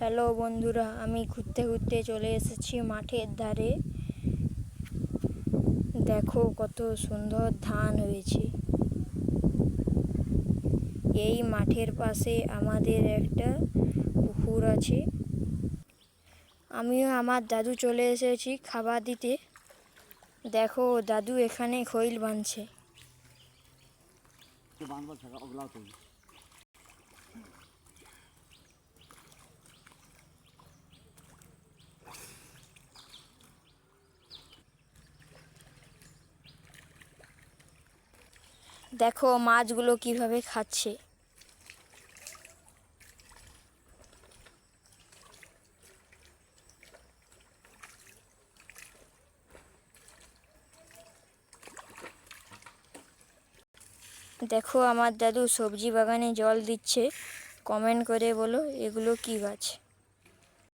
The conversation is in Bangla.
হ্যালো বন্ধুরা, আমি ঘুরতে ঘুরতে চলে এসেছি মাঠের ধারে। দেখো কত সুন্দর ধান হয়েছে। এই মাঠের পাশে আমাদের একটা পুকুর আছে। আমিও আমার দাদু চলে এসেছি খাবার দিতে। দেখো দাদু এখানে খৈল বাঁধছে। দেখো মাছগুলো কিভাবে খাচ্ছে। দেখো আমার দাদু সবজি বাগানে জল দিচ্ছে। কমেন্ট করে বলো এগুলো কি গাছ।